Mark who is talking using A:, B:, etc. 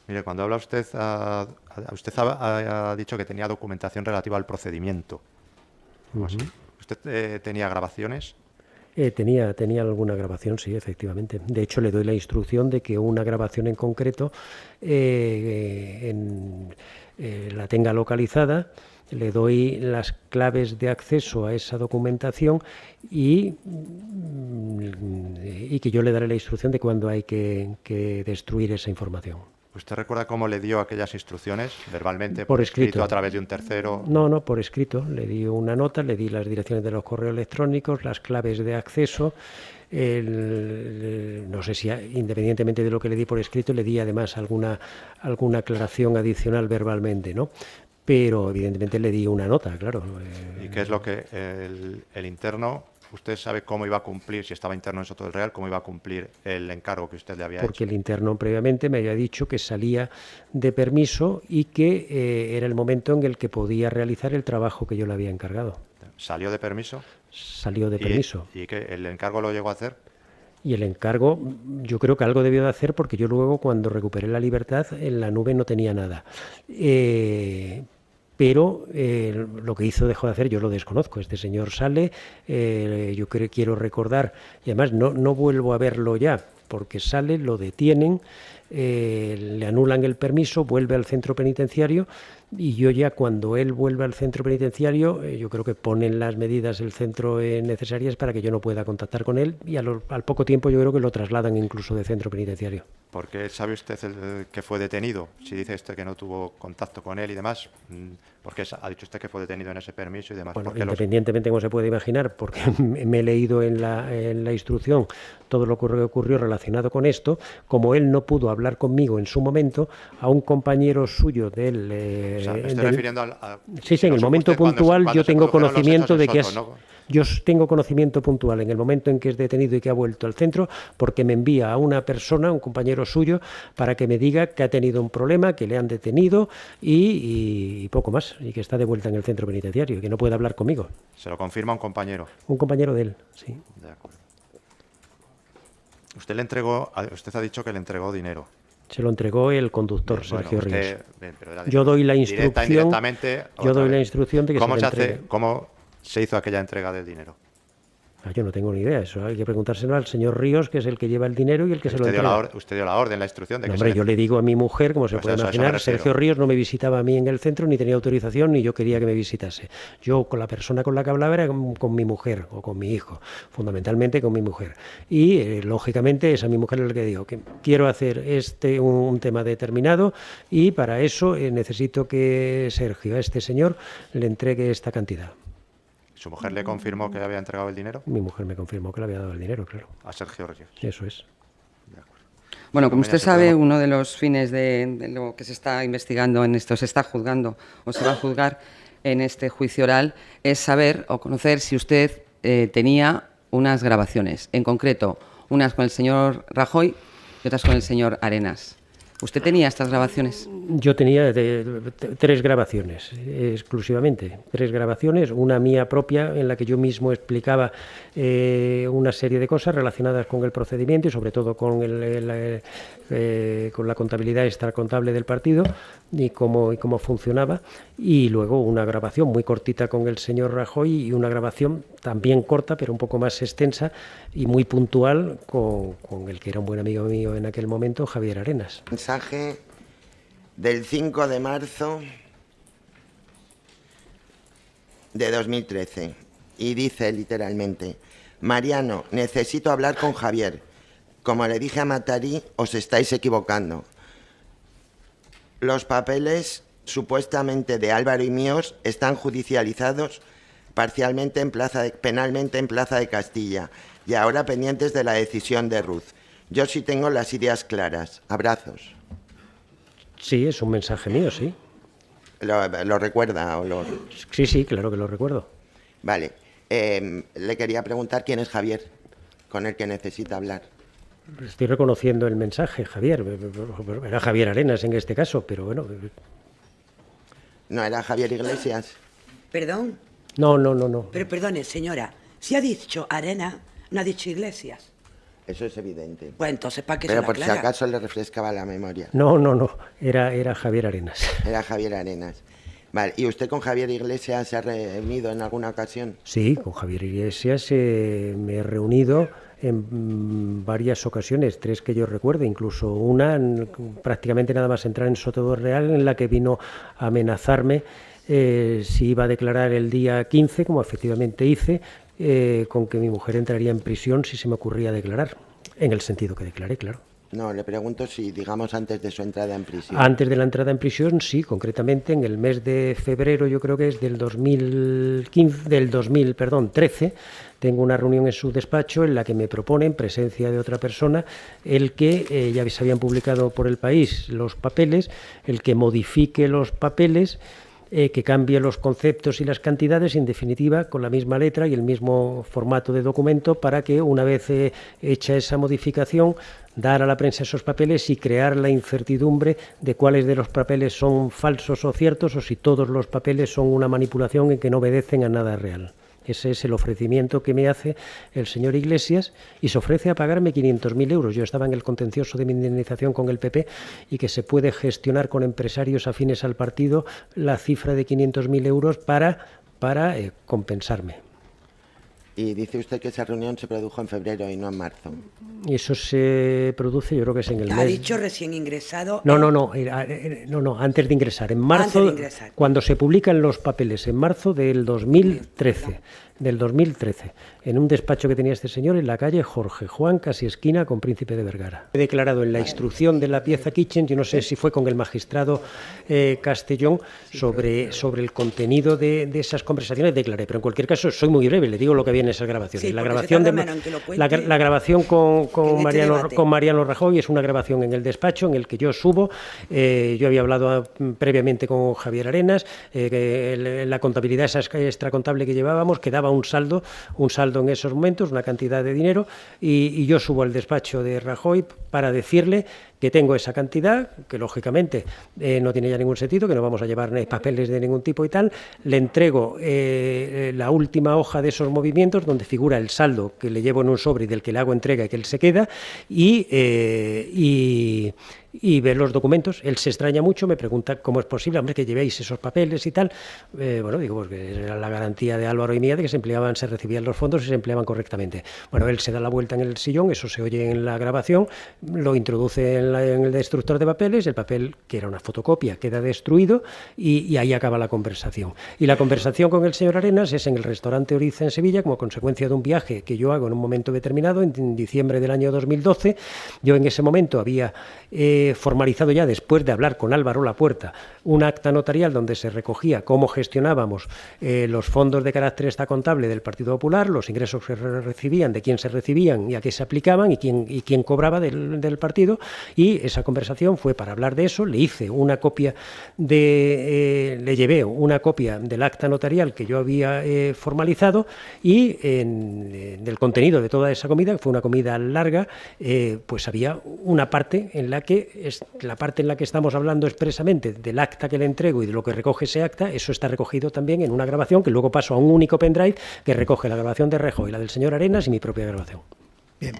A: Mire, cuando habla usted, usted ha dicho que tenía documentación relativa al procedimiento. O así. ¿Usted tenía grabaciones?
B: Tenía alguna grabación, sí, efectivamente. De hecho, le doy la instrucción de que una grabación en concreto la tenga localizada. Le doy las claves de acceso a esa documentación y que yo le daré la instrucción de cuándo hay que destruir esa información.
A: ¿Usted recuerda cómo le dio aquellas instrucciones verbalmente,
B: Por
A: por
B: escrito.
A: a través de un tercero?
B: No, por escrito. Le di una nota, le di las direcciones de los correos electrónicos, las claves de acceso. No sé si, independientemente de lo que le di por escrito, le di además alguna aclaración adicional verbalmente, ¿no? Pero evidentemente le di una nota, claro.
A: ¿Y qué es lo que el interno, usted sabe cómo iba a cumplir, si estaba interno en Soto del Real, cómo iba a cumplir el encargo que usted le había
B: Porque
A: hecho?
B: el interno previamente me había dicho que salía de permiso y que era el momento en el que podía realizar el trabajo que yo le había encargado.
A: ¿Salió de permiso?
B: Salió de permiso.
A: ¿Y que el encargo lo llegó a hacer?
B: Y el encargo, yo creo que algo debió de hacer porque yo luego cuando recuperé la libertad en la nube no tenía nada. Pero lo que hizo dejó de hacer yo lo desconozco. Este señor sale, yo quiero recordar, y además no vuelvo a verlo ya, porque sale, lo detienen, le anulan el permiso, vuelve al centro penitenciario y yo ya cuando él vuelve al centro penitenciario, yo creo que ponen las medidas el centro necesarias para que yo no pueda contactar con él y al poco tiempo yo creo que lo trasladan incluso de centro penitenciario.
A: ¿Por qué sabe usted que fue detenido? Si dice usted que no tuvo contacto con él y demás, ¿por qué ha dicho usted que fue detenido en ese permiso y demás?
B: Bueno, independientemente, como se puede imaginar, porque me he leído en la instrucción todo lo que ocurrió relacionado con esto, como él no pudo hablar conmigo en su momento, a un compañero suyo del...
A: o sea, me estoy refiriendo
B: Sí, en el momento puntual yo tengo conocimiento de que Yo tengo conocimiento puntual en el momento en que es detenido y que ha vuelto al centro, porque me envía a una persona, un compañero suyo, para que me diga que ha tenido un problema, que le han detenido y poco más, y que está de vuelta en el centro penitenciario y que no puede hablar conmigo.
A: ¿Se lo confirma un compañero?
B: Un compañero de él, sí.
A: De acuerdo. Usted ha dicho que le entregó dinero.
B: Se lo entregó el conductor, Sergio Ríos.
A: Yo
B: doy la instrucción. Yo doy la instrucción de que
A: ¿Cómo se entregue? ¿Cómo se hizo aquella entrega del dinero?
B: Yo no tengo ni idea, eso hay que preguntárselo al señor Ríos, que es el que lleva el dinero y el que se lo entrega.
A: Usted dio la orden, la instrucción de que
B: hombre, yo le digo a mi mujer, como se puede imaginar, Sergio Ríos no me visitaba a mí en el centro, ni tenía autorización, ni yo quería que me visitase. Yo con la persona con la que hablaba era con mi mujer o con mi hijo, fundamentalmente con mi mujer. Y lógicamente es a mi mujer el que digo que quiero hacer un tema determinado y para eso necesito que Sergio, a este señor, le entregue esta cantidad.
A: ¿Su mujer le confirmó que le había entregado el dinero?
B: Mi mujer me confirmó que le había dado el dinero, claro.
A: A Sergio Ríos.
B: Eso es.
A: De acuerdo.
C: Bueno, como usted sabe, uno de los fines de lo que se está investigando en esto, se está juzgando o se va a juzgar en este juicio oral, es saber o conocer si usted tenía unas grabaciones, en concreto, unas con el señor Rajoy y otras con el señor Arenas. ¿Usted tenía estas grabaciones?
B: Yo tenía 3 grabaciones, exclusivamente. 3 grabaciones, una mía propia en la que yo mismo explicaba una serie de cosas relacionadas con el procedimiento y sobre todo con la contabilidad extracontable del partido y cómo funcionaba. Y luego una grabación muy cortita con el señor Rajoy y una grabación también corta, pero un poco más extensa y muy puntual con el que era un buen amigo mío en aquel momento, Javier Arenas.
D: Mensaje del 5 de marzo de 2013 y dice literalmente: Mariano, necesito hablar con Javier. Como le dije a Matarí, os estáis equivocando. Los papeles supuestamente de Álvaro y míos están judicializados parcialmente penalmente en Plaza de Castilla y ahora pendientes de la decisión de Ruz. Yo sí tengo las ideas claras. Abrazos.
B: Sí, es un mensaje mío, sí.
D: ¿Lo recuerda?
B: Sí, claro que lo recuerdo.
D: Vale. Le quería preguntar quién es Javier, con el que necesita hablar.
B: Estoy reconociendo el mensaje, Javier. Era Javier Arenas en este caso, pero bueno.
D: ¿No era Javier Iglesias?
E: ¿Perdón?
B: No.
E: Pero perdone, señora, si ha dicho Arena, no ha dicho Iglesias.
D: Eso es evidente.
E: Pues entonces, ¿para qué se
D: Pero
E: la
D: por si
E: aclara?
D: acaso le refrescaba la memoria.
B: No, era Javier Arenas.
D: Era Javier Arenas. Vale, ¿y usted con Javier Iglesias se ha reunido en alguna ocasión?
B: Sí, con Javier Iglesias me he reunido en varias ocasiones, 3 que yo recuerdo, incluso una prácticamente nada más entrar en Soto Real, en la que vino a amenazarme si iba a declarar el día 15, como efectivamente hice, con que mi mujer entraría en prisión si se me ocurría declarar, en el sentido que declaré, claro.
D: No, le pregunto si, digamos, antes de su entrada en prisión.
B: Antes de la entrada en prisión, sí, concretamente en el mes de febrero, yo creo que es del 2013, tengo una reunión en su despacho en la que me propone, en presencia de otra persona, el que, ya se habían publicado por El País los papeles, el que modifique los papeles, que cambie los conceptos y las cantidades, en definitiva, con la misma letra y el mismo formato de documento, para que, una vez hecha esa modificación, dar a la prensa esos papeles y crear la incertidumbre de cuáles de los papeles son falsos o ciertos, o si todos los papeles son una manipulación en que no obedecen a nada real. Ese es el ofrecimiento que me hace el señor Iglesias, y se ofrece a pagarme 500.000 euros. Yo estaba en el contencioso de mi indemnización con el PP, y que se puede gestionar con empresarios afines al partido la cifra de 500.000 euros para compensarme.
D: Y dice usted que esa reunión se produjo en febrero y no en marzo.
B: Y eso se produce, yo creo que es en el mes...
E: Ha dicho recién ingresado.
B: No, antes de ingresar. En marzo,
E: Antes de ingresar.
B: Cuando se publican los papeles, en marzo del 2013. Del 2013, en un despacho que tenía este señor en la calle Jorge Juan, casi esquina con Príncipe de Vergara. He declarado en la instrucción de la pieza Kitchen, yo no sé si fue con el magistrado Castellón, sobre el contenido de esas conversaciones, declaré, pero en cualquier caso soy muy breve, le digo lo que había en esas grabaciones.
E: Sí,
B: la grabación con Mariano Rajoy es una grabación en el despacho en el que yo subo, yo había hablado previamente con Javier Arenas, la contabilidad esa extracontable que llevábamos, que daba un saldo en esos momentos, una cantidad de dinero, y yo subo al despacho de Rajoy para decirle que tengo esa cantidad, que lógicamente no tiene ya ningún sentido, que no vamos a llevar papeles de ningún tipo y tal. Le entrego la última hoja de esos movimientos, donde figura el saldo que le llevo en un sobre y del que le hago entrega y que él se queda, y ver los documentos. Él se extraña mucho, me pregunta cómo es posible, hombre, que llevéis esos papeles y tal. Bueno, digo, pues que era la garantía de Álvaro y mía de que se recibían los fondos y se empleaban correctamente. Bueno, él se da la vuelta en el sillón, eso se oye en la grabación, lo introduce en el destructor de papeles, el papel, que era una fotocopia, queda destruido, y ahí acaba la conversación. Y la conversación con el señor Arenas es en el restaurante Oriza en Sevilla, como consecuencia de un viaje que yo hago en un momento determinado, en diciembre del año 2012. Yo en ese momento había formalizado ya, después de hablar con Álvaro Lapuerta, un acta notarial donde se recogía cómo gestionábamos los fondos de carácter extracontable del Partido Popular, los ingresos que recibían, de quién se recibían y a qué se aplicaban, y quién cobraba del partido, y esa conversación fue para hablar de eso. Le hice una copia le llevé una copia del acta notarial que yo había formalizado, y del contenido de toda esa comida, que fue una comida larga, pues había una parte en la que estamos hablando expresamente del acta que le entrego y de lo que recoge ese acta. Eso está recogido también en una grabación que luego paso a un único pendrive que recoge la grabación de Rajoy, la del señor Arenas y mi propia grabación.
F: Bien.